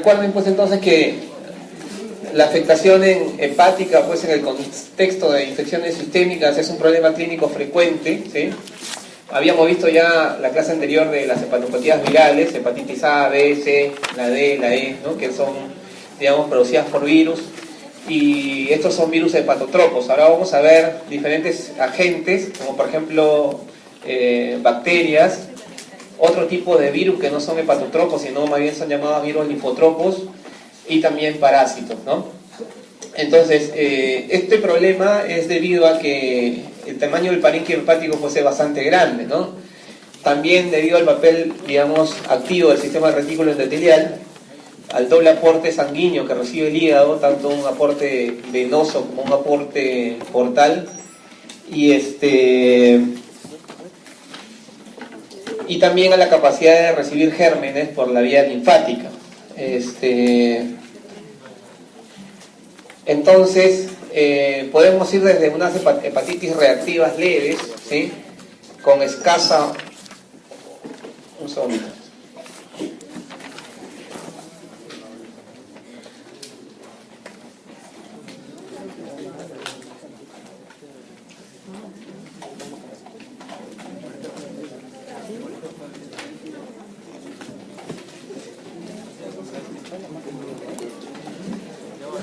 recuerden pues entonces que la afectación hepática pues en el contexto de infecciones sistémicas es un problema clínico frecuente, ¿sí? Habíamos visto ya la clase anterior de las hepatopatías virales, hepatitis A, B, C, la D, la E, ¿no? Que son, digamos, producidas por virus, y estos son virus hepatotropos. Ahora vamos a ver diferentes agentes, como por ejemplo bacterias, otro tipo de virus que no son hepatotropos, sino más bien son llamados virus linfotropos, y también parásitos, ¿no? Entonces, este problema es debido a que el tamaño del parénquima hepático pues, es bastante grande, ¿no? También debido al papel, digamos, activo del sistema retículo endotelial, al doble aporte sanguíneo que recibe el hígado, tanto un aporte venoso como un aporte portal, y también a la capacidad de recibir gérmenes por la vía linfática. Entonces, podemos ir desde unas hepatitis reactivas leves, ¿sí? Con escasa... Un segundito.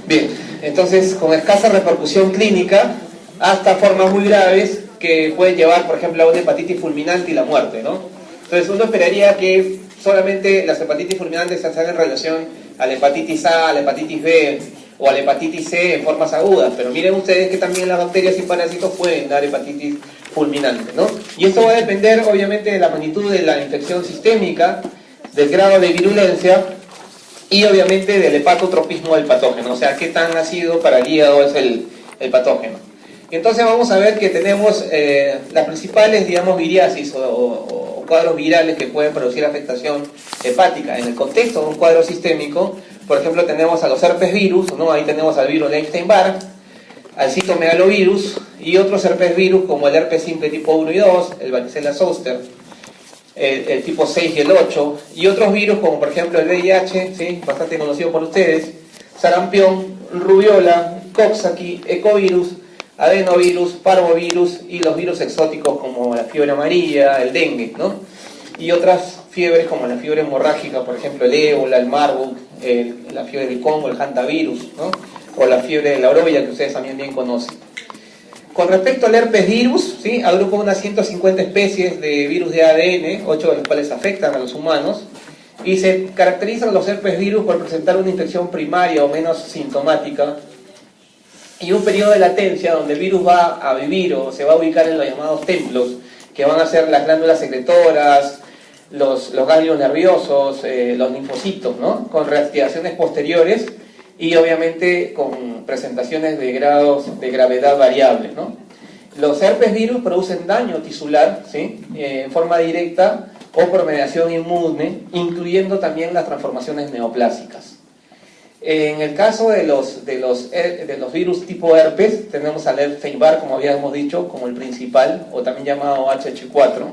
Bien, entonces con escasa repercusión clínica hasta formas muy graves que pueden llevar, por ejemplo, a una hepatitis fulminante y la muerte, ¿no? Entonces uno esperaría que solamente las hepatitis fulminantes se hagan en relación a la hepatitis A, a la hepatitis B o a la hepatitis C en formas agudas, pero miren ustedes que también las bacterias y parásitos pueden dar hepatitis fulminante, ¿no? Y esto va a depender obviamente de la magnitud de la infección sistémica, del grado de virulencia, y obviamente del hepatotropismo del patógeno, o sea, qué tan ácido para el hígado es el patógeno. Y entonces vamos a ver que tenemos las principales, digamos, viriasis o cuadros virales que pueden producir afectación hepática. En el contexto de un cuadro sistémico, por ejemplo, tenemos a los herpes virus, ¿no? Ahí tenemos al virus de Epstein-Barr, al citomegalovirus y otros herpes virus como el herpes simple tipo 1 y 2, el varicela zoster, el tipo 6 y el 8, y otros virus como por ejemplo el VIH, ¿sí? Bastante conocido por ustedes, sarampión, rubiola, coxsackie, ecovirus, adenovirus, parvovirus y los virus exóticos como la fiebre amarilla, el dengue, ¿no? Y otras fiebres como la fiebre hemorrágica, por ejemplo el ébola, el Marburg, la fiebre del Congo, el hantavirus, ¿no? O la fiebre de la oroya que ustedes también bien conocen. Con respecto al herpes virus, ¿sí? Agrupa unas 150 especies de virus de ADN, 8 de los cuales afectan a los humanos, y se caracterizan los herpes virus por presentar una infección primaria o menos sintomática, y un periodo de latencia donde el virus va a vivir o se va a ubicar en los llamados templos, que van a ser las glándulas secretoras, los ganglios nerviosos, los linfocitos, ¿no? Con reactivaciones posteriores, y obviamente con presentaciones de grados de gravedad variables, ¿no? Los herpes virus producen daño tisular, ¿sí? En forma directa o por mediación inmune, incluyendo también las transformaciones neoplásicas. En el caso de los virus tipo herpes, tenemos al Epstein-Barr, como habíamos dicho, como el principal, o también llamado HH4.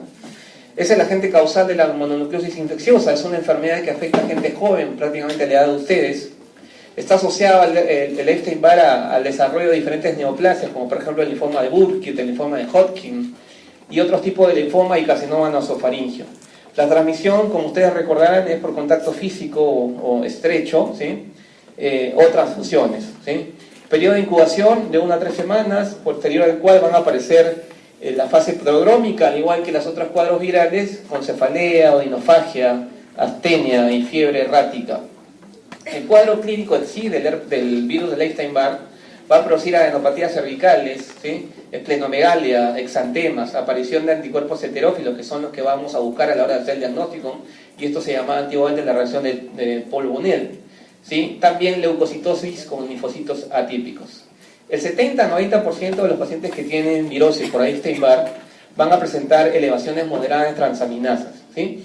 Es el agente causal de la mononucleosis infecciosa, es una enfermedad que afecta a gente joven, prácticamente a la edad de ustedes. Está asociado el Epstein-Barr al desarrollo de diferentes neoplasias, como por ejemplo el linfoma de Burkitt, el linfoma de Hodgkin y otros tipos de linfoma y carcinoma nasofaringeo. La transmisión, como ustedes recordarán, es por contacto físico o estrecho, ¿sí? O transfusiones, ¿sí? Periodo de incubación de 1 a 3 semanas, posterior al cual van a aparecer la fase prodrómica, al igual que los otros cuadros virales, con cefalea, odinofagia, astenia y fiebre errática. El cuadro clínico en sí del virus del Epstein-Barr va a producir adenopatías cervicales, ¿sí? Esplenomegalia, exantemas, aparición de anticuerpos heterófilos, que son los que vamos a buscar a la hora de hacer el diagnóstico, y esto se llamaba antiguamente la reacción de Paul-Bonnel, ¿sí? También leucocitosis con linfocitos atípicos. El 70-90% de los pacientes que tienen virosis por Epstein-Barr van a presentar elevaciones moderadas de transaminasas, ¿sí?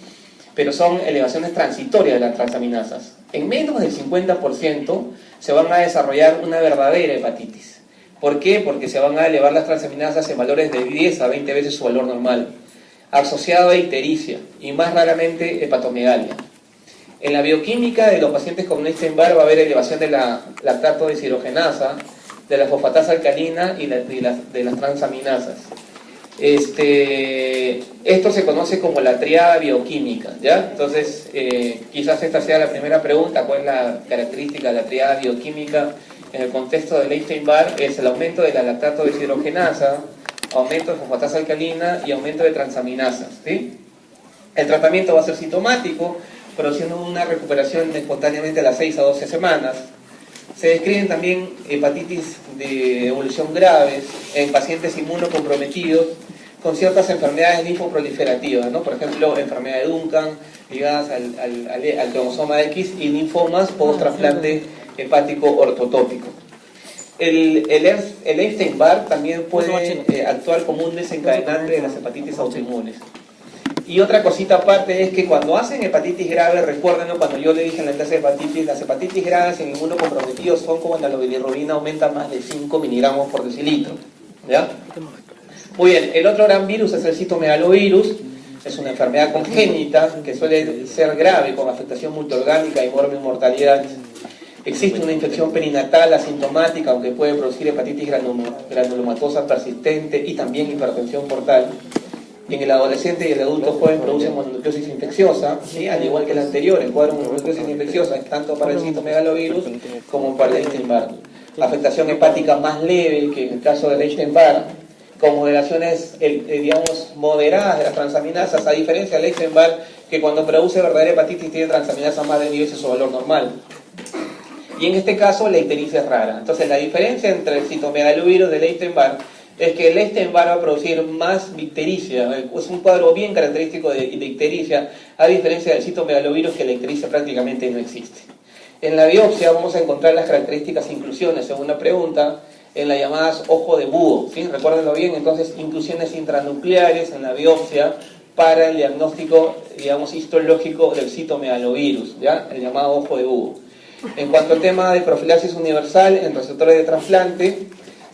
Pero son elevaciones transitorias de las transaminasas. En menos del 50% se van a desarrollar una verdadera hepatitis. ¿Por qué? Porque se van a elevar las transaminasas en valores de 10 a 20 veces su valor normal, asociado a ictericia y más raramente hepatomegalia. En la bioquímica de los pacientes con Epstein-Barr va a haber elevación de la lactato deshidrogenasa, de la fosfatasa alcalina y de las transaminasas. Esto se conoce como la triada bioquímica, ¿ya? Entonces, quizás esta sea la primera pregunta: ¿cuál es la característica de la triada bioquímica en el contexto del Epstein-Barr? Es el aumento de la lactato deshidrogenasa, aumento de fosfatasa alcalina y aumento de transaminasas, ¿sí? El tratamiento va a ser sintomático, produciendo una recuperación espontáneamente a las 6 a 12 semanas. Se describen también hepatitis de evolución graves en pacientes inmunocomprometidos con ciertas enfermedades linfoproliferativas, ¿no? Por ejemplo, enfermedad de Duncan ligadas al cromosoma X y linfomas post-trasplante hepático ortotópico. El Epstein-Barr también puede actuar como un desencadenante de las hepatitis autoinmunes. Y otra cosita aparte es que cuando hacen hepatitis grave, recuérdenlo, cuando yo le dije en la clase de hepatitis, las hepatitis graves en inmunocomprometidos son cuando la bilirrubina aumenta más de 5 miligramos por decilitro, ¿ya? Muy bien, el otro gran virus es el citomegalovirus. Es una enfermedad congénita que suele ser grave, con afectación multiorgánica y mortalidad. Existe una infección perinatal asintomática, aunque puede producir hepatitis granulomatosa persistente y también hipertensión portal. En el adolescente y el adulto joven produce mononucleosis infecciosa, ¿sí? Al igual que el anterior. El cuadro de mononucleosis infecciosa es tanto para el citomegalovirus como para el Epstein-Barr. Afectación hepática más leve que en el caso del Epstein-Barr, con moderaciones, digamos, moderadas de las transaminasas, a diferencia del Epstein-Barr, que cuando produce verdadera hepatitis tiene transaminasas más de 10 veces su valor normal. Y en este caso la ictericia es rara. Entonces la diferencia entre el citomegalovirus del Epstein-Barr es que el Epstein-Barr va a producir más ictericia. Es un cuadro bien característico de ictericia, a diferencia del citomegalovirus, que la ictericia prácticamente no existe. En la biopsia vamos a encontrar las características e inclusiones, según la pregunta, en las llamadas ojo de búho, ¿sí? Recuérdenlo bien. Entonces, inclusiones intranucleares en la biopsia para el diagnóstico, digamos, histológico del citomegalovirus, ¿ya? El llamado ojo de búho. En cuanto al tema de profilaxis universal en receptores de trasplante,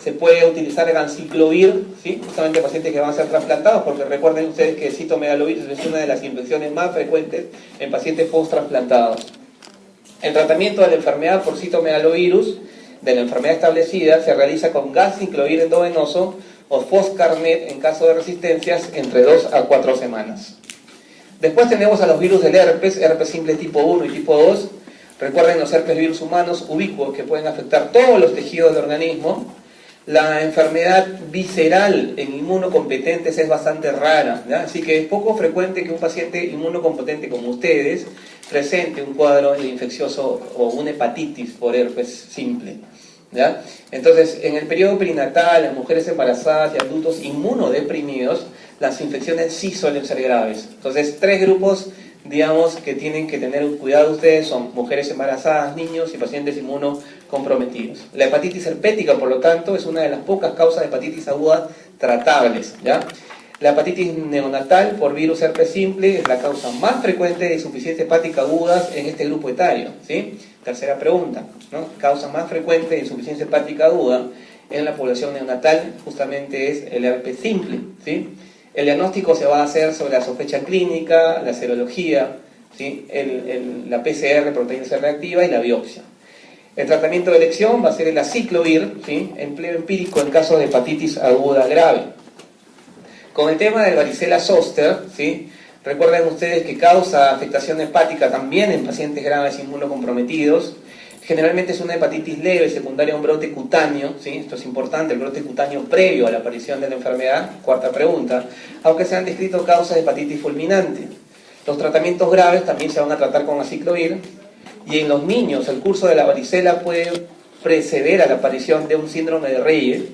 se puede utilizar el ganciclovir, ¿sí? Justamente en pacientes que van a ser trasplantados, porque recuerden ustedes que el citomegalovirus es una de las infecciones más frecuentes en pacientes post-trasplantados. El tratamiento de la enfermedad por citomegalovirus, de la enfermedad establecida, se realiza con ganciclovir endovenoso o foscarnet en caso de resistencias entre 2 a 4 semanas. Después tenemos a los virus del herpes simple tipo 1 y tipo 2. Recuerden los herpes virus humanos ubicuos que pueden afectar todos los tejidos del organismo. La enfermedad visceral en inmunocompetentes es bastante rara, ¿ya? Así que es poco frecuente que un paciente inmunocompetente como ustedes presente un cuadro infeccioso o una hepatitis por herpes simple, ¿ya? Entonces, en el periodo perinatal, en mujeres embarazadas y adultos inmunodeprimidos, las infecciones sí suelen ser graves. Entonces, 3 grupos, digamos, que tienen que tener cuidado ustedes son mujeres embarazadas, niños y pacientes inmunocomprometidos. La hepatitis herpética, por lo tanto, es una de las pocas causas de hepatitis aguda tratables, ¿ya? La hepatitis neonatal por virus herpes simple es la causa más frecuente de insuficiencia hepática aguda en este grupo etario, ¿sí? Tercera pregunta, ¿no? Causa más frecuente de insuficiencia hepática aguda en la población neonatal justamente es el herpes simple, ¿sí? El diagnóstico se va a hacer sobre la sospecha clínica, la serología, ¿sí? La PCR, proteína C reactiva, y la biopsia. El tratamiento de elección va a ser el aciclovir, ¿sí? Empleo empírico en casos de hepatitis aguda grave. Con el tema del varicela zoster, ¿sí? Recuerden ustedes que causa afectación hepática también en pacientes graves inmunocomprometidos. Generalmente es una hepatitis leve, secundaria a un brote cutáneo, ¿sí? Esto es importante, el brote cutáneo previo a la aparición de la enfermedad. Cuarta pregunta, aunque se han descrito causas de hepatitis fulminante. Los tratamientos graves también se van a tratar con aciclovir, y en los niños el curso de la varicela puede preceder a la aparición de un síndrome de Reye,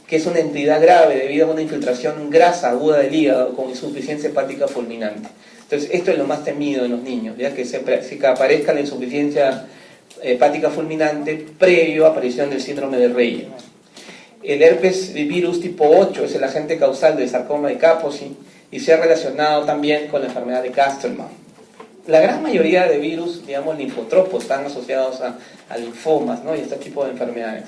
que es una entidad grave debido a una infiltración grasa aguda del hígado con insuficiencia hepática fulminante. Entonces, esto es lo más temido en los niños, ya que aparezca la insuficiencia hepática fulminante previo a aparición del síndrome de Reye. El herpes virus tipo 8 es el agente causal del sarcoma de Kaposi y se ha relacionado también con la enfermedad de Castleman. La gran mayoría de virus, digamos, linfotropos, están asociados a linfomas, ¿no? Y este tipo de enfermedades.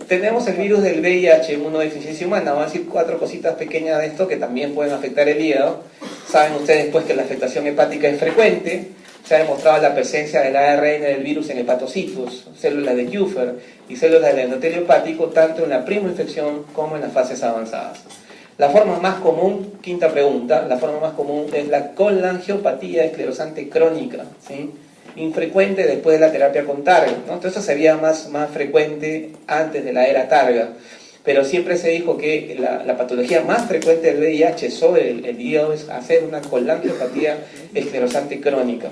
Tenemos el virus del VIH, inmunodeficiencia humana. Vamos a decir 4 cositas pequeñas de esto que también pueden afectar el hígado. Saben ustedes pues que la afectación hepática es frecuente. Se ha demostrado la presencia del ARN del virus en hepatocitos, células de Kupffer y células del endotelio hepático, tanto en la primoinfección como en las fases avanzadas. La forma más común, quinta pregunta, la forma más común es la colangiopatía esclerosante crónica, ¿sí? Infrecuente después de la terapia con targa, ¿no? Entonces eso sería más frecuente antes de la era targa, pero siempre se dijo que la patología más frecuente del VIH sobre el hígado es hacer una colangiopatía esclerosante crónica.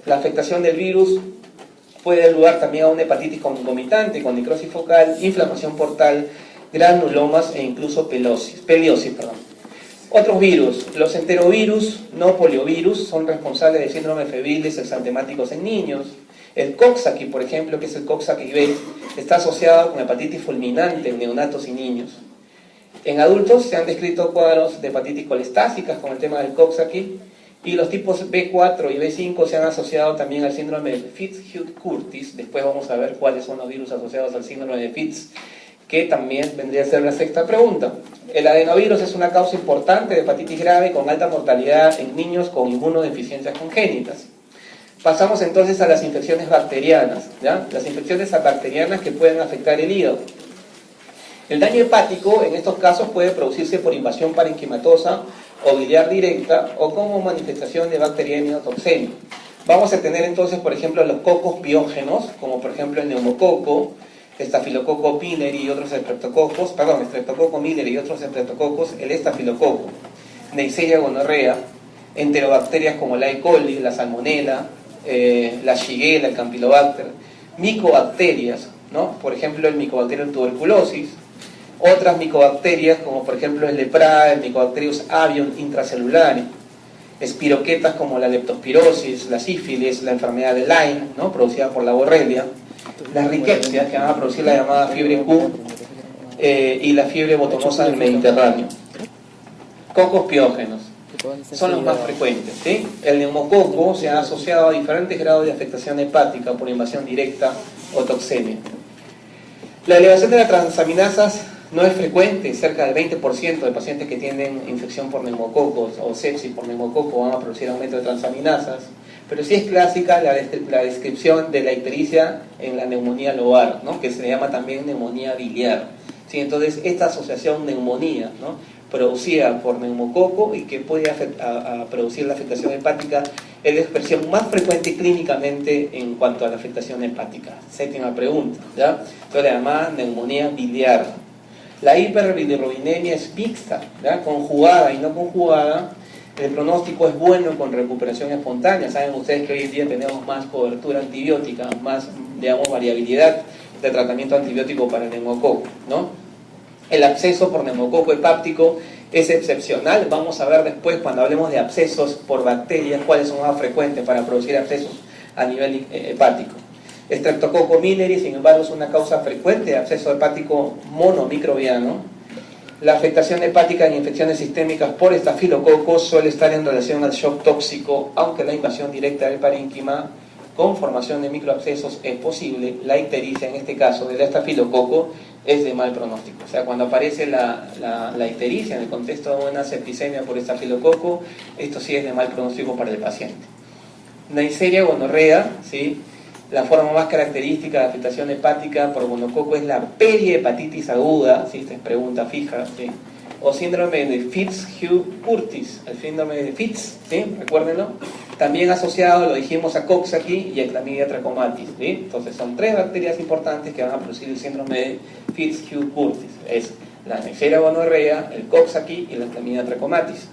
La afectación del virus puede dar lugar también a una hepatitis concomitante con necrosis focal, inflamación portal, granulomas e incluso peliosis. Otros virus, los enterovirus, no poliovirus, son responsables de síndrome febril exantemáticos en niños. El Coxsackie, por ejemplo, que es el Coxsackie-B, está asociado con hepatitis fulminante en neonatos y niños. En adultos se han descrito cuadros de hepatitis colestásicas con el tema del Coxsackie, y los tipos B4 y B5 se han asociado también al síndrome de Fitz-Hugh-Curtis. Después vamos a ver cuáles son los virus asociados al síndrome de Fitz, que también vendría a ser la sexta pregunta. El adenovirus es una causa importante de hepatitis grave con alta mortalidad en niños con inmunodeficiencias congénitas. Pasamos entonces a las infecciones bacterianas, ¿ya? Las infecciones bacterianas que pueden afectar el hígado. El daño hepático en estos casos puede producirse por invasión parenquimatosa o biliar directa o como manifestación de bacteriemia o toxemia. Vamos a tener entonces, por ejemplo, los cocos biógenos, como por ejemplo el neumococo, Staphylococcus milleri y otros streptococos, Streptococcus milleri y otros streptococos, el estafilococo, Neisseria gonorrea, enterobacterias como la E. coli, la salmonella, la Shigella, el Campylobacter, micobacterias, ¿no? Por ejemplo el Mycobacterium tuberculosis, otras micobacterias como por ejemplo el lepra, el Mycobacterium avium intracellular, espiroquetas como la leptospirosis, la sífilis, la enfermedad de Lyme, ¿no? Producida por la borrelia, las riquecias que van a producir la llamada fiebre Q y la fiebre botonosa del Mediterráneo. Cocos piógenos son los más frecuentes, ¿sí? El neumococo se ha asociado a diferentes grados de afectación hepática por invasión directa o toxemia. La elevación de las transaminasas no es frecuente, cerca del 20% de pacientes que tienen infección por neumococos o sepsis por neumococo van a producir aumento de transaminasas, pero sí es clásica la descripción de la ictericia en la neumonía lobar, ¿no? Que se le llama también neumonía biliar, ¿sí? Entonces esta asociación neumonía, ¿no? Producida por neumococo y que puede producir la afectación hepática es la expresión más frecuente clínicamente en cuanto a la afectación hepática. Séptima pregunta, ¿ya? Entonces la llamada neumonía biliar. La hiperbilirrubinemia es mixta, ¿ya? Conjugada y no conjugada. El pronóstico es bueno con recuperación espontánea. Saben ustedes que hoy en día tenemos más cobertura antibiótica, más, digamos, variabilidad de tratamiento antibiótico para el neumococo, ¿no? El absceso por neumococo hepático es excepcional. Vamos a ver después, cuando hablemos de abscesos por bacterias, cuáles son más frecuentes para producir abscesos a nivel hepático. Streptococcus milleri, sin embargo, es una causa frecuente de absceso hepático monomicrobiano. La afectación hepática en infecciones sistémicas por estafilococos suele estar en relación al shock tóxico, aunque la invasión directa del parénquima con formación de microabscesos es posible. La ictericia, en este caso, del estafilococo, es de mal pronóstico. O sea, cuando aparece la ictericia en el contexto de una septicemia por estafilococo, esto sí es de mal pronóstico para el paciente. Neisseria gonorrea, ¿sí? La forma más característica de afectación hepática por gonococo es la perihepatitis aguda, ¿sí? Esta es pregunta fija, ¿sí? O síndrome de Fitz-Hugh-Curtis, el síndrome de Fitz, ¿sí? Recuérdenlo. También asociado, lo dijimos, a Coxsackie y a Chlamydia trachomatis, ¿sí? Entonces son tres bacterias importantes que van a producir el síndrome de Fitz-Hugh-Curtis. Es la Neisseria gonorrea, el Coxsackie y la Chlamydia trachomatis.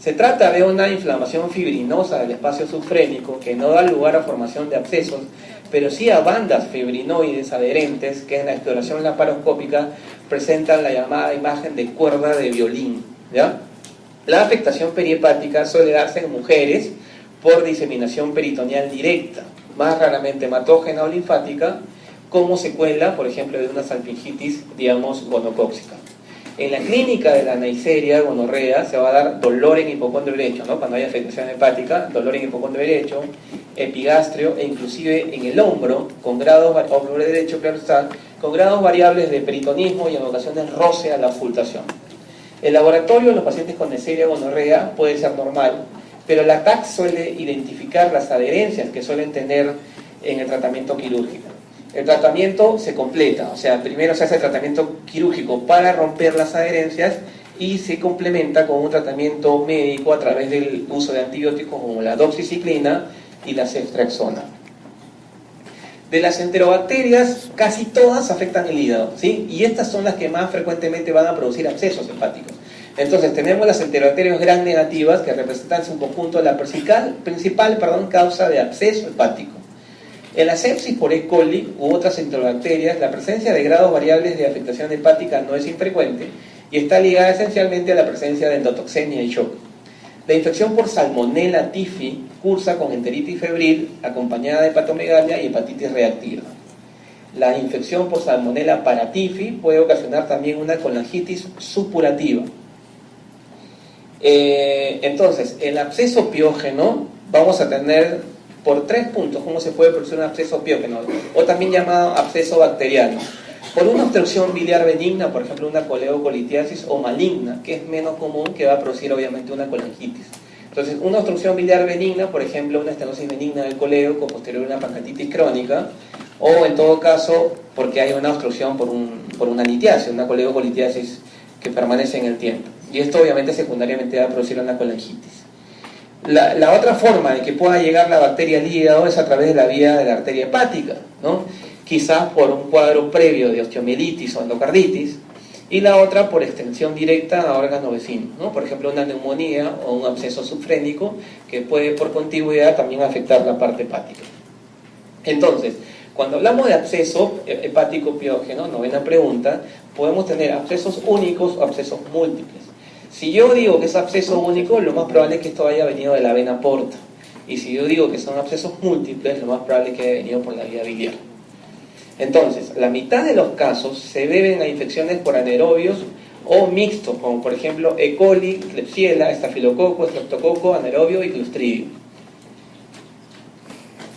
Se trata de una inflamación fibrinosa del espacio subfrénico que no da lugar a formación de abscesos, pero sí a bandas fibrinoides adherentes que en la exploración laparoscópica presentan la llamada imagen de cuerda de violín, ¿ya? La afectación perihepática suele darse en mujeres por diseminación peritoneal directa, más raramente hematógena o linfática, como secuela, por ejemplo, de una salpingitis, digamos, gonocóxica. En la clínica de la Neisseria gonorrea se va a dar dolor en hipocondrio derecho, ¿no? Cuando hay afectación hepática, dolor en hipocondrio derecho, epigastrio e inclusive en el hombro, con grados, hombro derecho, claro está, con grados variables de peritonismo y en ocasiones roce a la ocultación. El laboratorio en los pacientes con Neisseria gonorrea puede ser normal, pero la TAC suele identificar las adherencias que suelen tener en el tratamiento quirúrgico. El tratamiento se completa, o sea, primero se hace el tratamiento quirúrgico para romper las adherencias y se complementa con un tratamiento médico a través del uso de antibióticos como la doxiciclina y la ceftriaxona. De las enterobacterias, casi todas afectan el hígado, ¿sí? Y estas son las que más frecuentemente van a producir abscesos hepáticos. Entonces tenemos las enterobacterias gram negativas que representan en su conjunto la principal causa de absceso hepático. En la sepsis por E. coli u otras enterobacterias, la presencia de grados variables de afectación hepática no es infrecuente y está ligada esencialmente a la presencia de endotoxemia y shock. La infección por Salmonella typhi cursa con enteritis febril acompañada de hepatomegalia y hepatitis reactiva. La infección por Salmonella paratyphi puede ocasionar también una colangitis supurativa. Entonces, el absceso piógeno vamos a tener por 3 puntos cómo se puede producir un absceso piógeno, o también llamado absceso bacteriano. Por una obstrucción biliar benigna, por ejemplo una coleocolitiasis, o maligna, que es menos común, que va a producir obviamente una colangitis. Entonces, una obstrucción biliar benigna, por ejemplo una estenosis benigna del coleo con posterior a una pancreatitis crónica, o en todo caso porque hay una obstrucción por una litiasis, una coleocolitiasis que permanece en el tiempo. Y esto obviamente secundariamente va a producir una colangitis. La otra forma de que pueda llegar la bacteria al hígado es a través de la vía de la arteria hepática, ¿no? Quizás por un cuadro previo de osteomielitis o endocarditis, y la otra por extensión directa a órganos vecinos, ¿no? Por ejemplo, una neumonía o un absceso subfrénico que puede por contigüidad también afectar la parte hepática. Entonces, cuando hablamos de absceso hepático piógeno, novena pregunta, podemos tener abscesos únicos o abscesos múltiples. Si yo digo que es absceso único, lo más probable es que esto haya venido de la vena porta. Y si yo digo que son abscesos múltiples, lo más probable es que haya venido por la vía biliar. Entonces, la mitad de los casos se deben a infecciones por anaerobios o mixtos, como por ejemplo E. coli, Klebsiella, estafilococo, estreptococo, anaerobio y clostridio.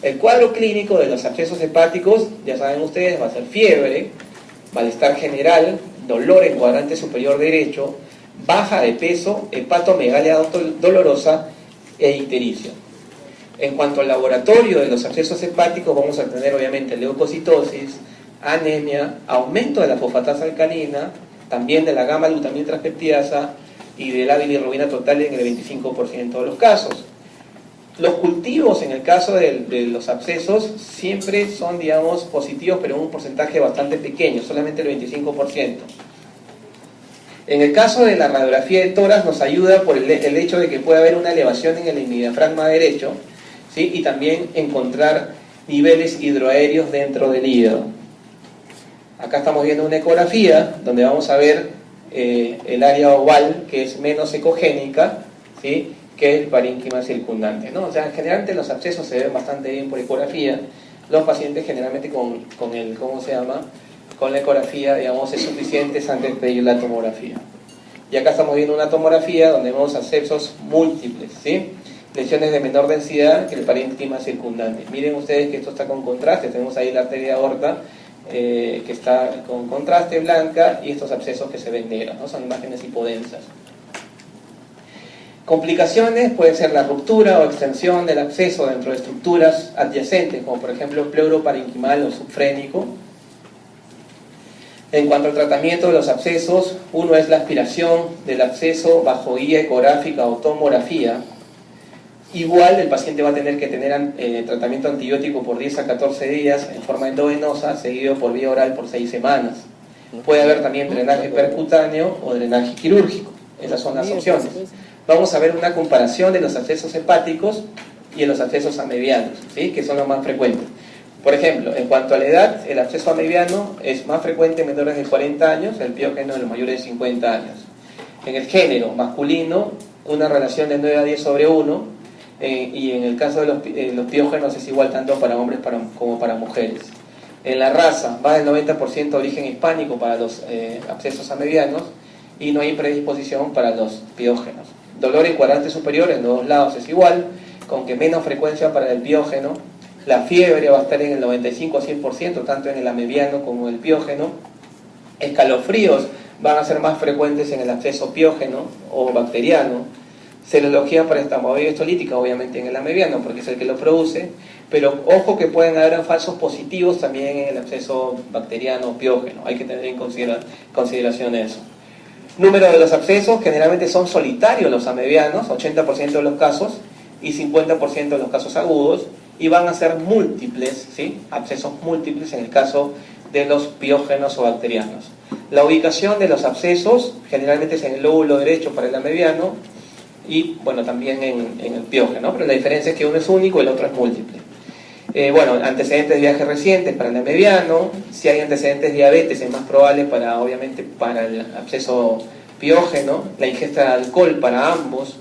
El cuadro clínico de los abscesos hepáticos, ya saben ustedes, va a ser fiebre, malestar general, dolor en cuadrante superior derecho, baja de peso, hepatomegalia dolorosa e ictericia. En cuanto al laboratorio de los abscesos hepáticos, vamos a tener obviamente leucocitosis, anemia, aumento de la fosfatasa alcalina, también de la gamma-glutamina transcriptasa y de la bilirrubina total en el 25% de los casos. Los cultivos en el caso de los abscesos siempre son, digamos, positivos, pero en un porcentaje bastante pequeño, solamente el 25%. En el caso de la radiografía de tórax nos ayuda por el hecho de que puede haber una elevación en el hemidiafragma derecho, ¿sí? Y también encontrar niveles hidroaéreos dentro del hígado. Acá estamos viendo una ecografía donde vamos a ver el área oval, que es menos ecogénica, ¿sí? Que el parénquima circundante, ¿no? O sea, generalmente los abscesos se ven bastante bien por ecografía. Los pacientes generalmente con la ecografía, digamos, es suficiente antes de pedir la tomografía. Y acá estamos viendo una tomografía donde vemos abscesos múltiples, ¿sí? Lesiones de menor densidad que el parénquima circundante. Miren ustedes que esto está con contraste. Tenemos ahí la arteria aorta que está con contraste blanca y estos abscesos que se ven negros, ¿no? Son imágenes hipodensas. Complicaciones puede ser la ruptura o extensión del absceso dentro de estructuras adyacentes, como por ejemplo pleuroparenquimal o subfrénico. En cuanto al tratamiento de los abscesos, uno es la aspiración del absceso bajo guía ecográfica o tomografía. Igual el paciente va a tener que tener tratamiento antibiótico por 10 a 14 días en forma endovenosa, seguido por vía oral por 6 semanas. Puede haber también drenaje percutáneo o drenaje quirúrgico. Esas son las opciones. Vamos a ver una comparación de los abscesos hepáticos y de los abscesos amebianos, ¿sí? Que son los más frecuentes. Por ejemplo, en cuanto a la edad, el absceso amebiano es más frecuente en menores de 40 años, el piógeno en los mayores de 50 años. En el género masculino, una relación de 9 a 10 sobre 1, y en el caso de los piógenos es igual tanto para hombres como para mujeres. En la raza, va del 90% de origen hispánico para los abscesos amebianos y no hay predisposición para los piógenos. Dolor en cuadrante superior en los dos lados es igual, con que menos frecuencia para el piógeno. La fiebre va a estar en el 95 a 100%, tanto en el amebiano como en el piógeno. Escalofríos van a ser más frecuentes en el absceso piógeno o bacteriano, serología para estamoebiosis lítica, obviamente en el amebiano, porque es el que lo produce, pero ojo que pueden haber falsos positivos también en el absceso bacteriano piógeno, hay que tener en consideración eso. Número de los abscesos, generalmente son solitarios los amebianos, 80% de los casos, y 50% de los casos agudos, y van a ser múltiples, ¿sí? Abscesos múltiples en el caso de los piógenos o bacterianos. La ubicación de los abscesos generalmente es en el lóbulo derecho para el amebiano y bueno, también en el piógeno, pero la diferencia es que uno es único y el otro es múltiple. Bueno, antecedentes de viaje recientes para el amebiano, si hay antecedentes de diabetes es más probable para, obviamente, para el absceso piógeno, la ingesta de alcohol para ambos,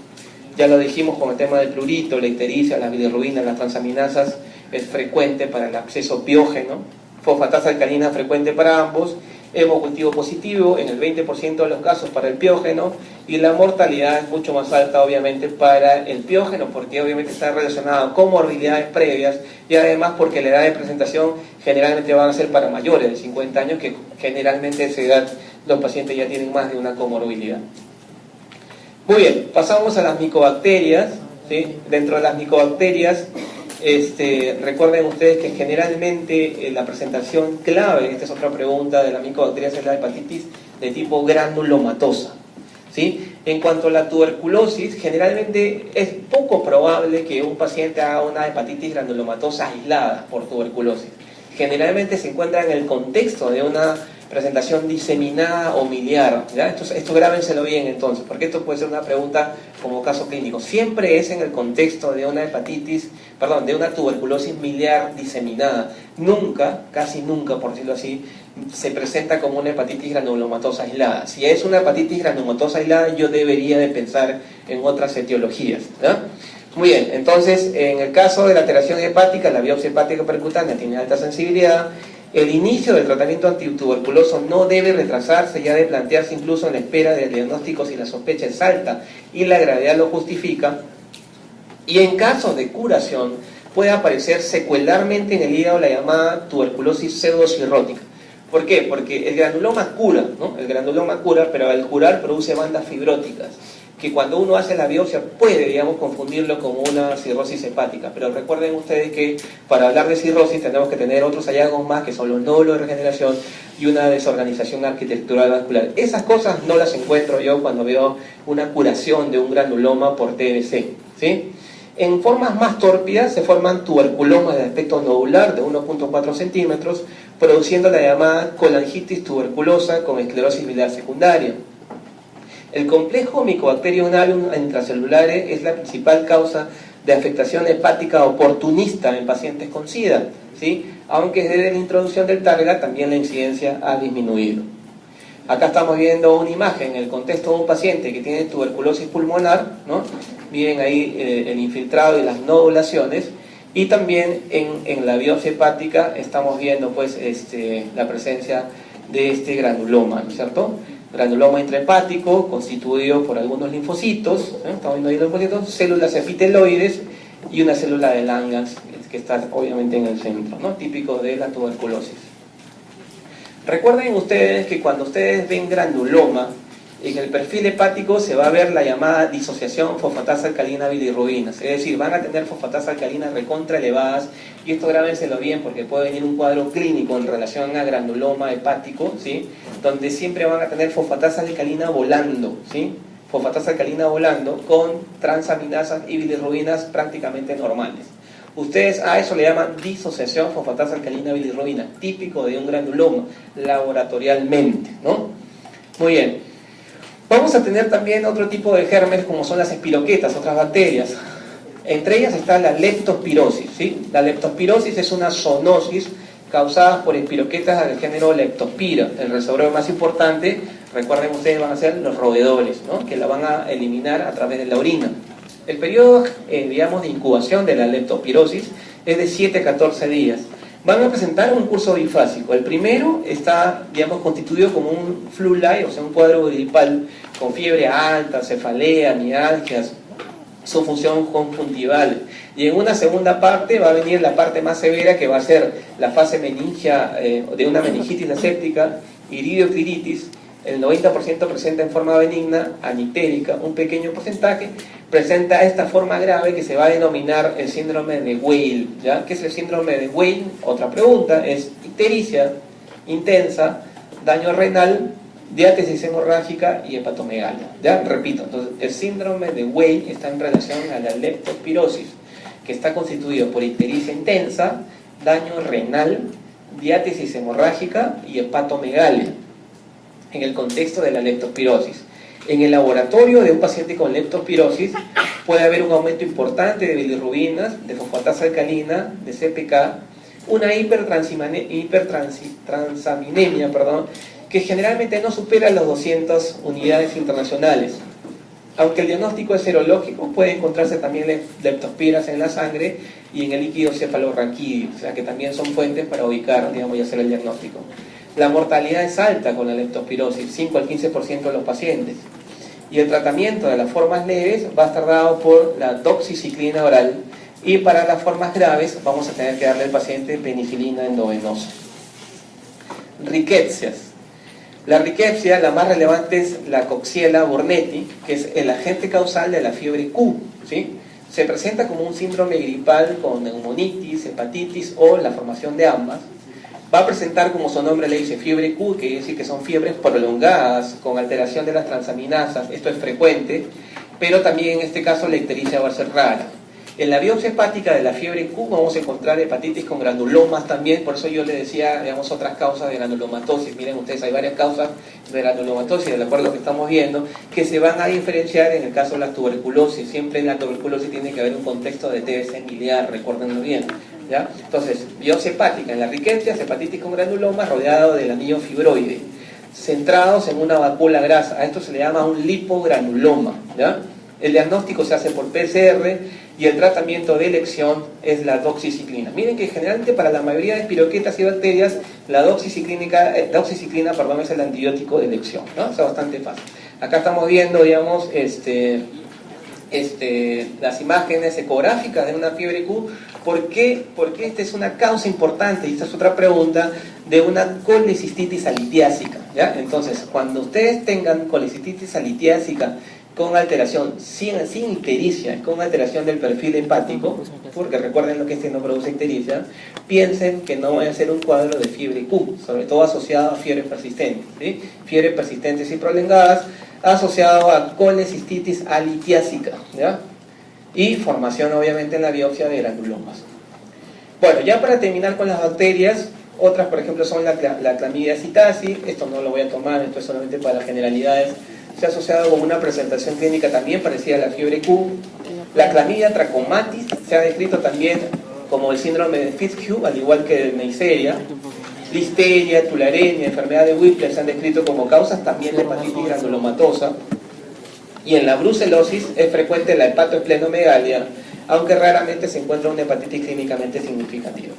ya lo dijimos con el tema del prurito, la ictericia, las bilirrubinas, las transaminasas, es frecuente para el absceso piógeno, fosfatasa alcalina frecuente para ambos, hemocultivo positivo en el 20% de los casos para el piógeno, y la mortalidad es mucho más alta obviamente para el piógeno, porque obviamente está relacionado con morbilidades previas y además porque la edad de presentación generalmente van a ser para mayores de 50 años, que generalmente a esa edad los pacientes ya tienen más de una comorbilidad. Muy bien, pasamos a las micobacterias, ¿sí? Dentro de las micobacterias, recuerden ustedes que generalmente la presentación clave, esta es otra pregunta de las micobacterias, es la hepatitis de tipo granulomatosa, ¿sí? En cuanto a la tuberculosis, generalmente es poco probable que un paciente haga una hepatitis granulomatosa aislada por tuberculosis. Generalmente se encuentra en el contexto de una presentación diseminada o miliar, ¿ya? Esto grábenselo bien entonces, porque esto puede ser una pregunta como caso clínico. Siempre es en el contexto de una de una tuberculosis miliar diseminada. Nunca, casi nunca, por decirlo así, se presenta como una hepatitis granulomatosa aislada. Si es una hepatitis granulomatosa aislada, yo debería de pensar en otras etiologías, ¿ya? Muy bien, entonces, en el caso de la alteración hepática, la biopsia hepática percutánea tiene alta sensibilidad. El inicio del tratamiento antituberculoso no debe retrasarse, ya de plantearse incluso en la espera del diagnóstico si la sospecha es alta y la gravedad lo justifica. Y en caso de curación, puede aparecer secuelarmente en el hígado la llamada tuberculosis pseudocirrótica. ¿Por qué? Porque el granuloma cura, ¿no? El granuloma cura, pero al curar produce bandas fibróticas, que cuando uno hace la biopsia puede, digamos, confundirlo como una cirrosis hepática. Pero recuerden ustedes que para hablar de cirrosis tenemos que tener otros hallazgos más, que son los nódulos de regeneración y una desorganización arquitectural vascular. Esas cosas no las encuentro yo cuando veo una curación de un granuloma por TBC, ¿sí? En formas más tórpidas se forman tuberculomas de aspecto nodular de 1.4 centímetros, produciendo la llamada colangitis tuberculosa con esclerosis biliar secundaria. El complejo Mycobacterium intracelulares es la principal causa de afectación hepática oportunista en pacientes con SIDA, ¿sí? Aunque desde la introducción del Targa también la incidencia ha disminuido. Acá estamos viendo una imagen en el contexto de un paciente que tiene tuberculosis pulmonar, ¿no? Miren ahí el infiltrado y las nodulaciones, y también en la biopsia hepática estamos viendo pues la presencia de este granuloma, ¿no es cierto? Granuloma intrahepático constituido por algunos linfocitos, ¿eh? Estamos viendo ahí los linfocitos, células epiteloides y una célula de Langhans que está obviamente en el centro, ¿no? Típico de la tuberculosis. Recuerden ustedes que cuando ustedes ven granuloma, en el perfil hepático se va a ver la llamada disociación fosfatasa alcalina bilirrubinas, es decir, van a tener fosfatasa alcalina recontra elevadas, y esto grábenselo bien porque puede venir un cuadro clínico en relación a granuloma hepático, ¿sí? Donde siempre van a tener fosfatasa alcalina volando, ¿sí? Fosfatasa alcalina volando con transaminasas y bilirrubinas prácticamente normales. Ustedes a eso le llaman disociación fosfatasa alcalina bilirrubina, típico de un granuloma, laboratorialmente, ¿no? Muy bien. Vamos a tener también otro tipo de gérmenes como son las espiroquetas, otras bacterias. Entre ellas está la leptospirosis, ¿sí? La leptospirosis es una zoonosis causada por espiroquetas del género Leptospira. El reservorio más importante, recuerden ustedes, van a ser los roedores, ¿no? Que la van a eliminar a través de la orina. El periodo, digamos, de incubación de la leptospirosis es de 7 a 14 días. Van a presentar un curso bifásico. El primero está, digamos, constituido como un flu-like, o sea, un cuadro gripal con fiebre alta, cefalea, mialgias, su función conjuntival. Y en una segunda parte va a venir la parte más severa, que va a ser la fase meningia de una meningitis aséptica, iridioclinitis. El 90% presenta en forma benigna, anictérica, un pequeño porcentaje, presenta esta forma grave que se va a denominar el síndrome de Weil, ¿ya? ¿Qué es el síndrome de Weil? Otra pregunta, es ictericia intensa, daño renal, diátesis hemorrágica y hepatomegalia, ¿ya? Repito, entonces el síndrome de Weil está en relación a la leptospirosis, que está constituido por ictericia intensa, daño renal, diátesis hemorrágica y hepatomegalia, en el contexto de la leptospirosis. En el laboratorio de un paciente con leptospirosis puede haber un aumento importante de bilirrubinas, de fosfatasa alcalina, de CPK, una hipertransaminemia, que generalmente no supera las 200 unidades internacionales. Aunque el diagnóstico es serológico, puede encontrarse también leptospiras en la sangre y en el líquido cefalorraquídeo, o sea que también son fuentes para ubicar, digamos, y hacer el diagnóstico. La mortalidad es alta con la leptospirosis, 5 al 15% de los pacientes. Y el tratamiento de las formas leves va a estar dado por la doxiciclina oral, y para las formas graves vamos a tener que darle al paciente penicilina endovenosa. Riquecias. La riquepsia, la más relevante es la Coxiella burnetii, que es el agente causal de la fiebre Q, ¿sí? Se presenta como un síndrome gripal con neumonitis, hepatitis o la formación de ambas. Va a presentar, como su nombre le dice, fiebre Q, que quiere decir que son fiebres prolongadas con alteración de las transaminasas. Esto es frecuente, pero también en este caso la ictericia va a ser rara. En la biopsia hepática de la fiebre Q vamos a encontrar hepatitis con granulomas también, por eso yo le decía, digamos, otras causas de granulomatosis. Miren ustedes, hay varias causas de granulomatosis, de acuerdo a lo que estamos viendo, que se van a diferenciar en el caso de la tuberculosis. Siempre en la tuberculosis tiene que haber un contexto de TBC miliar, recuérdenlo bien, ¿ya? Entonces, biopsia hepática en la riquezas, hepatitis con granulomas rodeado del anillo fibroide, centrados en una vacuola grasa. A esto se le llama un lipogranuloma, ¿ya? El diagnóstico se hace por PCR y el tratamiento de elección es la doxiciclina. Miren que generalmente para la mayoría de espiroquetas y bacterias la doxiciclina es el antibiótico de elección, ¿no? Es bastante fácil. Acá estamos viendo, digamos, las imágenes ecográficas de una fiebre Q. ¿Por qué? Porque esta es una causa importante, y esta es otra pregunta, de una colecistitis alitiásica, ¿ya? Entonces, cuando ustedes tengan colecistitis alitiásica con alteración, sin ictericia, con alteración del perfil hepático, porque recuerden lo que no produce ictericia, piensen que no va a ser un cuadro de fiebre Q, sobre todo asociado a fiebres persistentes, ¿sí? Fiebres persistentes y prolongadas, asociado a colecistitis alitiásica, ¿ya? Y formación obviamente en la biopsia de granulomas. Bueno, ya para terminar con las bacterias, otras por ejemplo son la Chlamydia citasi. Esto no lo voy a tomar, esto es solamente para las generalidades. Se ha asociado con una presentación clínica también parecida a la fiebre Q. La Chlamydia trachomatis se ha descrito también como el síndrome de Fitzhugh, al igual que el Neisseria. Listeria, tularemia, enfermedad de Whipple se han descrito como causas también de hepatitis granulomatosa. Y en la brucelosis es frecuente la hepatoesplenomegalia, aunque raramente se encuentra una hepatitis clínicamente significativa.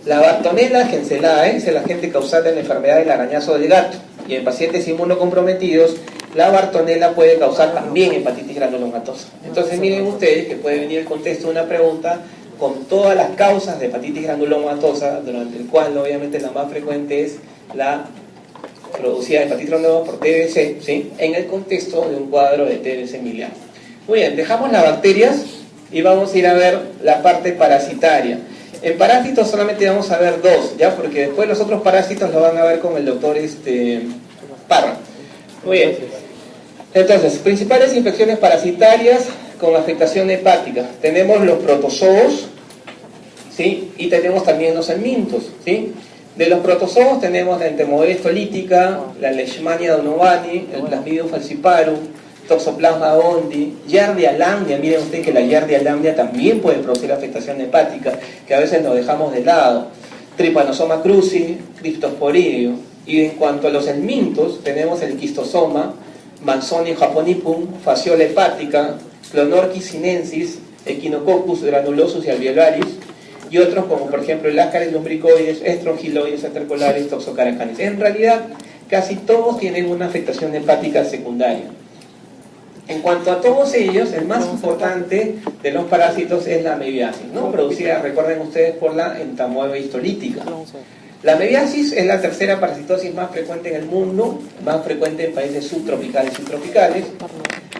La Bartonella Henselae es el agente causal de la enfermedad del arañazo del gato, y en pacientes inmunocomprometidos la Bartonella puede causar también hepatitis granulomatosa. Entonces miren ustedes que puede venir el contexto de una pregunta con todas las causas de hepatitis granulomatosa, durante el cual obviamente la más frecuente es la producida de hepatitis granulomatosa por TBC, ¿sí? En el contexto de un cuadro de TBC miliar. Muy bien, dejamos las bacterias y vamos a ir a ver la parte parasitaria. En parásitos solamente vamos a ver dos, ¿ya? Porque después los otros parásitos los van a ver con el doctor Parra. Muy bien. Entonces, principales infecciones parasitarias con afectación hepática. Tenemos los protozoos, ¿sí? Y tenemos también los helmintos, ¿sí? De los protozoos tenemos la Enteromoeba lítica, la Leishmania donovani, el Plasmodium falciparum, Toxoplasma gondii, Giardia lamblia. Miren ustedes que la Giardia lamblia también puede producir afectación hepática, que a veces nos dejamos de lado. Trypanosoma cruzi, Cryptosporidium. Y en cuanto a los helmintos, tenemos el Schistosoma, Manzonium japonicum, Fasciola hepática, Clonorchis sinensis, Echinococcus granulosus y alveolaris, y otros como por ejemplo el Ascaris lumbricoides, Strongyloides intercolaris, Toxocaracanis. En realidad, casi todos tienen una afectación hepática secundaria. En cuanto a todos ellos, el más importante de los parásitos es la amebiasis, ¿no? Producida, recuerden ustedes, por la entamoeba histolítica. La amebiasis es la tercera parasitosis más frecuente en el mundo, más frecuente en países subtropicales y tropicales.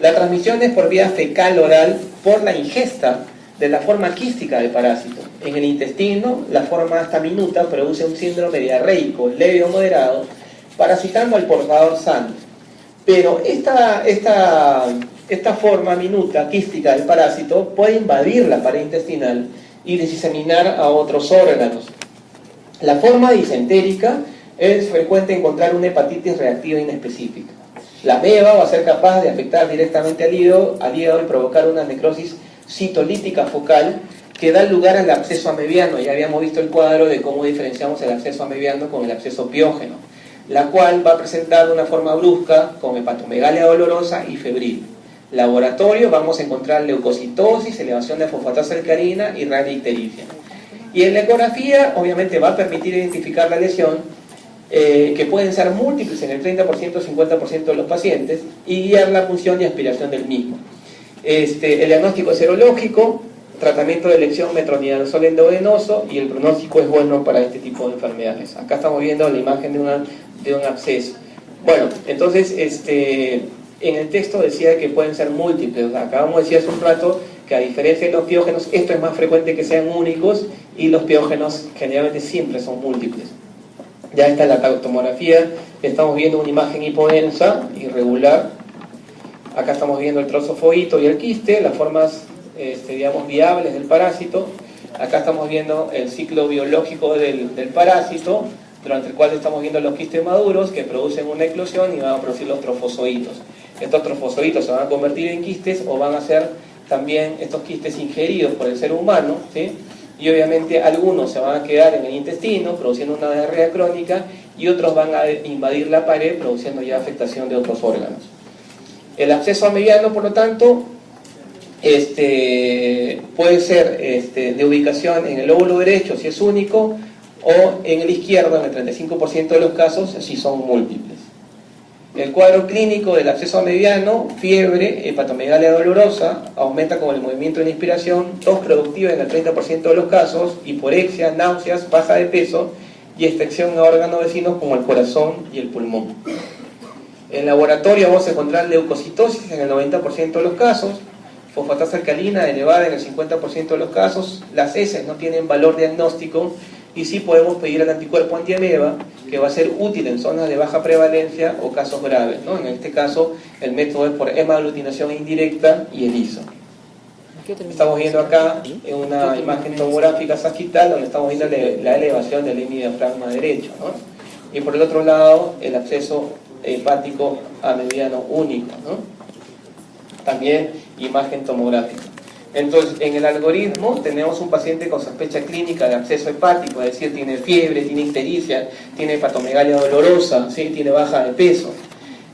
La transmisión es por vía fecal-oral por la ingesta de la forma quística del parásito. En el intestino, la forma hasta minuta produce un síndrome diarreico leve o moderado, parasitando al portador sano. Pero esta forma minuta quística del parásito puede invadir la pared intestinal y diseminar a otros órganos. La forma disentérica es frecuente encontrar una hepatitis reactiva inespecífica. La ameba va a ser capaz de afectar directamente al hígado y provocar una necrosis citolítica focal que da lugar al absceso amebiano. Ya habíamos visto el cuadro de cómo diferenciamos el absceso amebiano con el absceso piógeno, la cual va a presentar de una forma brusca con hepatomegalia dolorosa y febril. Laboratorio, vamos a encontrar leucocitosis, elevación de fosfatasa alcalina y radioictericia. Y en la ecografía, obviamente, va a permitir identificar la lesión, que pueden ser múltiples en el 30% o 50% de los pacientes, y guiar la función y aspiración del mismo. El diagnóstico es serológico, tratamiento de elección metronidazol endovenoso, y el pronóstico es bueno para este tipo de enfermedades. Acá estamos viendo la imagen de un absceso. Bueno, entonces, en el texto decía que pueden ser múltiples. Acabamos de decir hace un rato que, a diferencia de los piógenos, esto es más frecuente que sean únicos, y los piógenos generalmente siempre son múltiples. Ya está la tomografía, estamos viendo una imagen hipodensa, irregular. Acá estamos viendo el trozofodito y el quiste, las formas digamos viables del parásito. Acá estamos viendo el ciclo biológico del parásito, durante el cual estamos viendo los quistes maduros que producen una eclosión y van a producir los trofozoitos. Estos trofozoitos se van a convertir en quistes, o van a ser también estos quistes ingeridos por el ser humano, ¿sí? Y obviamente algunos se van a quedar en el intestino produciendo una diarrea crónica, y otros van a invadir la pared produciendo ya afectación de otros órganos. El absceso amebiano, por lo tanto, puede ser de ubicación en el lóbulo derecho si es único, o en el izquierdo en el 35% de los casos si son múltiples. El cuadro clínico del absceso amebiano: fiebre, hepatomegalia dolorosa, aumenta con el movimiento de la inspiración, tos productiva en el 30% de los casos, hiporexia, náuseas, baja de peso y extensión a órganos vecinos como el corazón y el pulmón. En laboratorio vamos a encontrar leucocitosis en el 90% de los casos, fosfatasa alcalina elevada en el 50% de los casos. Las heces no tienen valor diagnóstico, y sí podemos pedir el anticuerpo antiameba, que va a ser útil en zonas de baja prevalencia o casos graves, ¿no? En este caso, el método es por hemaglutinación indirecta y ELISA. Estamos viendo acá en una imagen tomográfica sagital, donde estamos viendo la elevación del hemidiafragma derecho, ¿no? Y por el otro lado, el absceso hepático amebiano único, ¿no? También imagen tomográfica. Entonces, en el algoritmo tenemos un paciente con sospecha clínica de absceso hepático, es decir, tiene fiebre, tiene ictericia, tiene hepatomegalia dolorosa, ¿sí? Tiene baja de peso.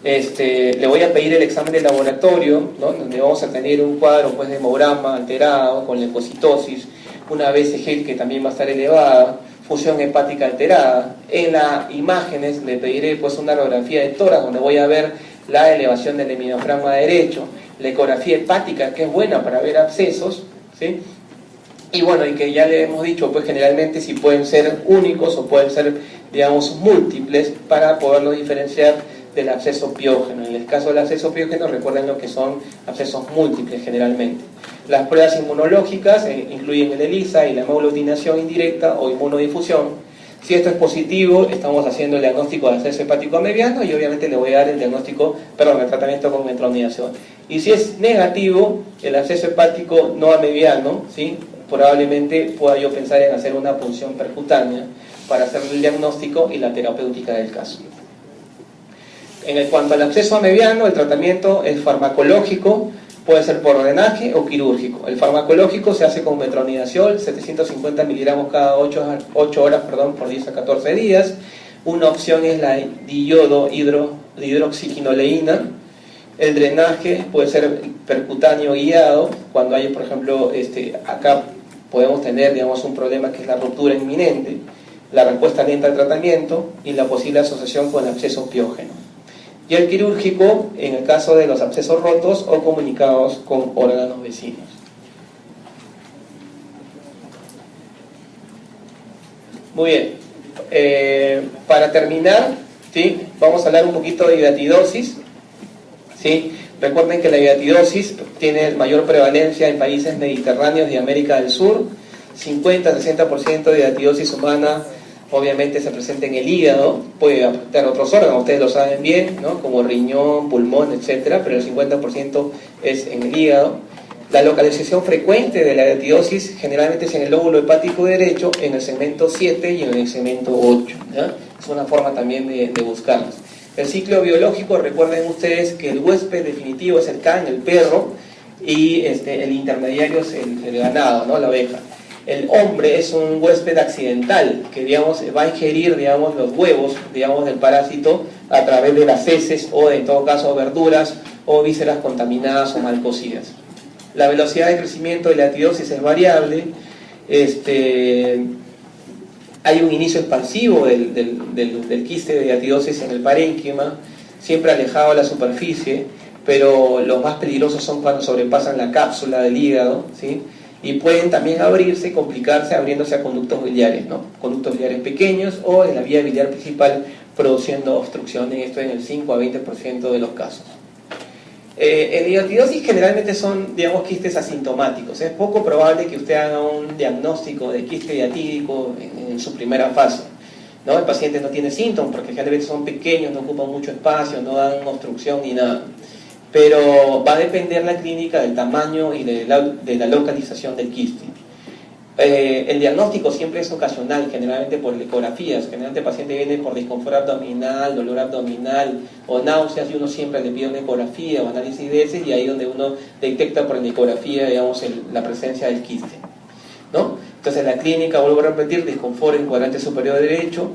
Le voy a pedir el examen de laboratorio, ¿no? Donde vamos a tener un cuadro, pues, de hemograma alterado, con leucocitosis, una BCG que también va a estar elevada, función hepática alterada. En las imágenes le pediré, pues, una radiografía de tórax, donde voy a ver la elevación del hemidiafragma derecho, la ecografía hepática, que es buena para ver abscesos, ¿sí? Y bueno, y que ya le hemos dicho, pues generalmente si pueden ser únicos o pueden ser, digamos, múltiples, para poderlo diferenciar del absceso piógeno. En el caso del absceso piógeno, recuerden lo que son abscesos múltiples generalmente. Las pruebas inmunológicas incluyen el ELISA y la hemaglutinación indirecta o inmunodifusión. Si esto es positivo, estamos haciendo el diagnóstico de absceso hepático amebiano, y obviamente le voy a dar el tratamiento con metronidación. Y si es negativo, el absceso hepático no amebiano, ¿sí? Probablemente pueda yo pensar en hacer una punción percutánea para hacer el diagnóstico y la terapéutica del caso. En cuanto al absceso amebiano, el tratamiento es farmacológico, puede ser por drenaje o quirúrgico. El farmacológico se hace con metronidazol, 750 miligramos cada 8 horas, por 10 a 14 días. Una opción es la dihidroxiquinoleína. El drenaje puede ser percutáneo guiado, cuando hay, por ejemplo, acá podemos tener, digamos, un problema que es la ruptura inminente, la respuesta lenta al tratamiento y la posible asociación con absceso piógeno. Y el quirúrgico, en el caso de los abscesos rotos o comunicados con órganos vecinos. Muy bien. Para terminar, ¿sí? Vamos a hablar un poquito de hidatidosis, ¿sí? Recuerden que la hidatidosis tiene mayor prevalencia en países mediterráneos y América del Sur. 50-60% de hidatidosis humana obviamente se presenta en el hígado, puede afectar otros órganos, ustedes lo saben bien, ¿no? Como riñón, pulmón, etcétera, pero el 50% es en el hígado. La localización frecuente de la hidatidosis generalmente es en el lóbulo hepático derecho, en el segmento 7 y en el segmento 8, ¿ya? Es una forma también de buscarlos. El ciclo biológico, recuerden ustedes que el huésped definitivo es el can, el perro, y el intermediario es el ganado, ¿no? La oveja. El hombre es un huésped accidental que, digamos, va a ingerir, digamos, los huevos, digamos, del parásito a través de las heces o, en todo caso, verduras o vísceras contaminadas o mal cocidas. La velocidad de crecimiento de la hidatidosis es variable. Hay un inicio expansivo del quiste de hidatidosis en el parénquima, siempre alejado de la superficie, pero los más peligrosos son cuando sobrepasan la cápsula del hígado, ¿sí? Y pueden también abrirse y complicarse abriéndose a conductos biliares, ¿no? Conductos biliares pequeños o en la vía biliar principal produciendo obstrucciones, esto en el 5 a 20% de los casos. En hidatidosis generalmente son, digamos, quistes asintomáticos. Es poco probable que usted haga un diagnóstico de quiste hidatídico en su primera fase, ¿no? El paciente no tiene síntomas porque generalmente son pequeños, no ocupan mucho espacio, no dan obstrucción ni nada. Pero va a depender la clínica del tamaño y de la localización del quiste. El diagnóstico siempre es ocasional, generalmente por ecografías. Generalmente el paciente viene por disconfort abdominal, dolor abdominal o náuseas, y uno siempre le pide una ecografía o análisis de heces, y ahí donde uno detecta por la ecografía, digamos, la presencia del quiste, ¿no? Entonces la clínica, vuelvo a repetir, disconfort en cuadrante superior derecho,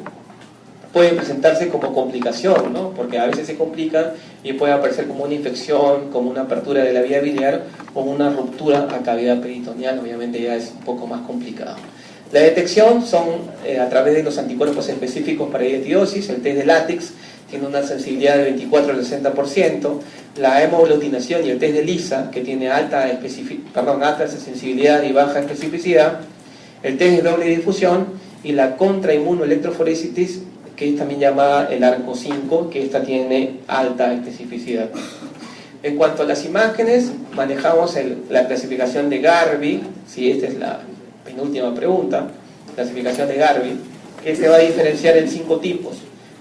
puede presentarse como complicación, ¿no? Porque a veces se complica y puede aparecer como una infección, como una apertura de la vía biliar o una ruptura a cavidad peritoneal. Obviamente ya es un poco más complicado. La detección son a través de los anticuerpos específicos para hidatidosis. El test de látex tiene una sensibilidad de 24 al 60%, la hemoglutinación y el test de ELISA, que tiene alta sensibilidad y baja especificidad, el test de doble difusión y la contrainmunoelectroforesis, que es también llamada el ARCO 5, que esta tiene alta especificidad. En cuanto a las imágenes, manejamos la clasificación de Garvey, si esta es la penúltima pregunta, clasificación de Garvey, que se va a diferenciar en 5 tipos.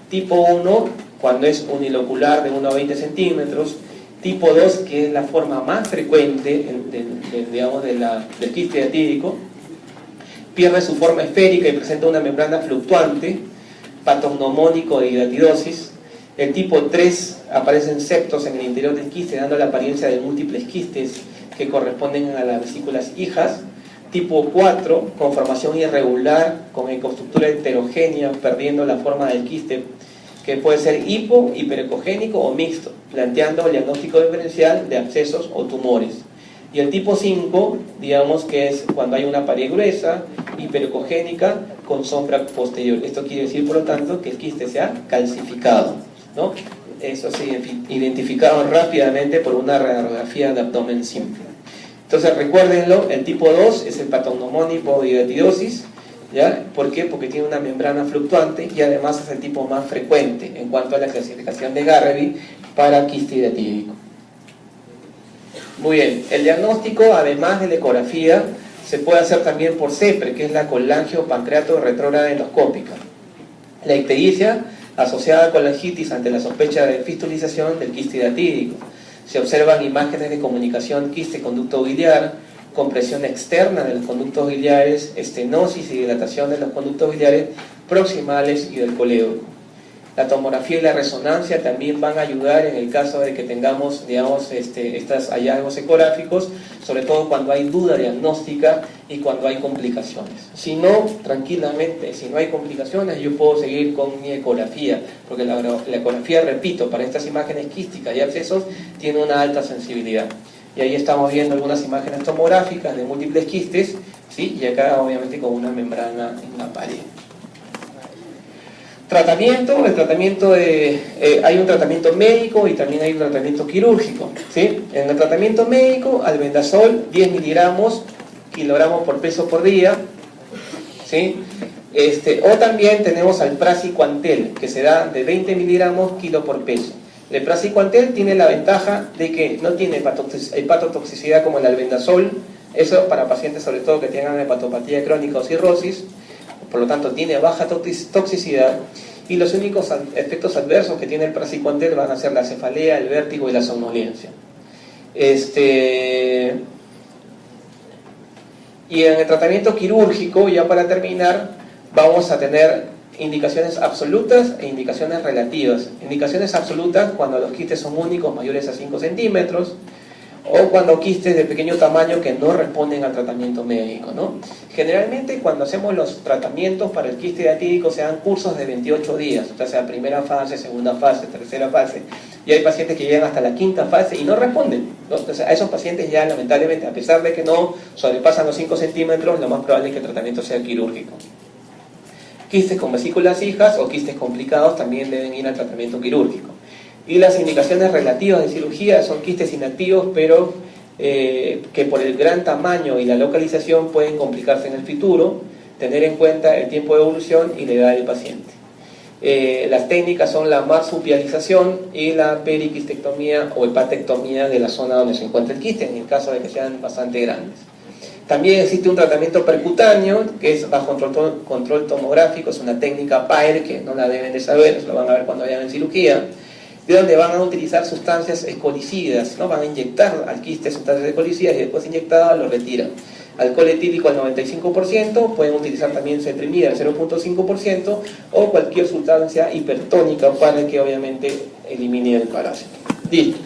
Tipo 1, cuando es unilocular de 1 a 20 centímetros. Tipo 2, que es la forma más frecuente del quiste hidatídico, pierde su forma esférica y presenta una membrana fluctuante, patognomónico de hidatidosis. El tipo 3, aparecen septos en el interior del quiste, dando la apariencia de múltiples quistes que corresponden a las vesículas hijas. Tipo 4, conformación irregular con ecoestructura heterogénea, perdiendo la forma del quiste, que puede ser hiperecogénico o mixto, planteando el diagnóstico diferencial de abscesos o tumores. Y el tipo 5, digamos que es cuando hay una pared gruesa, hiperecogénica, con sombra posterior. Esto quiere decir, por lo tanto, que el quiste se ha calcificado, ¿no? Eso se identificaron rápidamente por una radiografía de abdomen simple. Entonces, recuérdenlo, el tipo 2 es el patognomónico de hidatidosis, ¿ya? ¿Por qué? Porque tiene una membrana fluctuante y además es el tipo más frecuente en cuanto a la clasificación de Garvey para quiste hidatídico. Muy bien, el diagnóstico, además de la ecografía, se puede hacer también por CEPRE, que es la colangiopancreato retrógrada endoscópica. La ictericia asociada con la colangitis ante la sospecha de fistulización del quiste hidatídico. Se observan imágenes de comunicación quiste-conducto biliar, compresión externa de los conductos biliares, estenosis y dilatación de los conductos biliares proximales y del colédoco. La tomografía y la resonancia también van a ayudar en el caso de que tengamos, digamos, estos hallazgos ecográficos, sobre todo cuando hay duda diagnóstica y cuando hay complicaciones. Si no, tranquilamente, si no hay complicaciones, yo puedo seguir con mi ecografía, porque la ecografía, repito, para estas imágenes quísticas y abscesos, tiene una alta sensibilidad. Y ahí estamos viendo algunas imágenes tomográficas de múltiples quistes, ¿sí? Y acá obviamente con una membrana en la pared. Tratamiento, hay un tratamiento médico y también hay un tratamiento quirúrgico, ¿sí? En el tratamiento médico, albendazol, 10 miligramos, kilogramos por peso por día, ¿sí? O también tenemos al praziquantel, que se da de 20 miligramos kilo por peso. El praziquantel tiene la ventaja de que no tiene hepatotoxicidad como el albendazol, eso para pacientes sobre todo que tengan hepatopatía crónica o cirrosis, por lo tanto tiene baja toxicidad, y los únicos efectos adversos que tiene el praziquantel van a ser la cefalea, el vértigo y la somnolencia. Y en el tratamiento quirúrgico, ya para terminar, vamos a tener indicaciones absolutas e indicaciones relativas. Indicaciones absolutas cuando los quistes son únicos, mayores a 5 centímetros, o cuando quistes de pequeño tamaño que no responden al tratamiento médico, ¿no? Generalmente cuando hacemos los tratamientos para el quiste diatídico se dan cursos de 28 días, o sea, primera fase, segunda fase, tercera fase, y hay pacientes que llegan hasta la quinta fase y no responden, ¿no? Entonces a esos pacientes ya lamentablemente, a pesar de que no sobrepasan los 5 centímetros, lo más probable es que el tratamiento sea quirúrgico. Quistes con vesículas hijas o quistes complicados también deben ir al tratamiento quirúrgico. Y las indicaciones relativas de cirugía son quistes inactivos, pero que por el gran tamaño y la localización pueden complicarse en el futuro, tener en cuenta el tiempo de evolución y la edad del paciente. Las técnicas son la marsupialización y la periquistectomía o hepatectomía de la zona donde se encuentra el quiste, en el caso de que sean bastante grandes. También existe un tratamiento percutáneo, que es bajo control tomográfico, es una técnica PAER, que no la deben de saber, eso lo van a ver cuando vayan en cirugía, de donde van a utilizar sustancias escolicidas, ¿no? Van a inyectar al quiste sustancias escolicidas y después inyectadas lo retiran. Alcohol etílico al 95%, pueden utilizar también cetrimida al 0.5% o cualquier sustancia hipertónica para que obviamente elimine el parásito. Listo.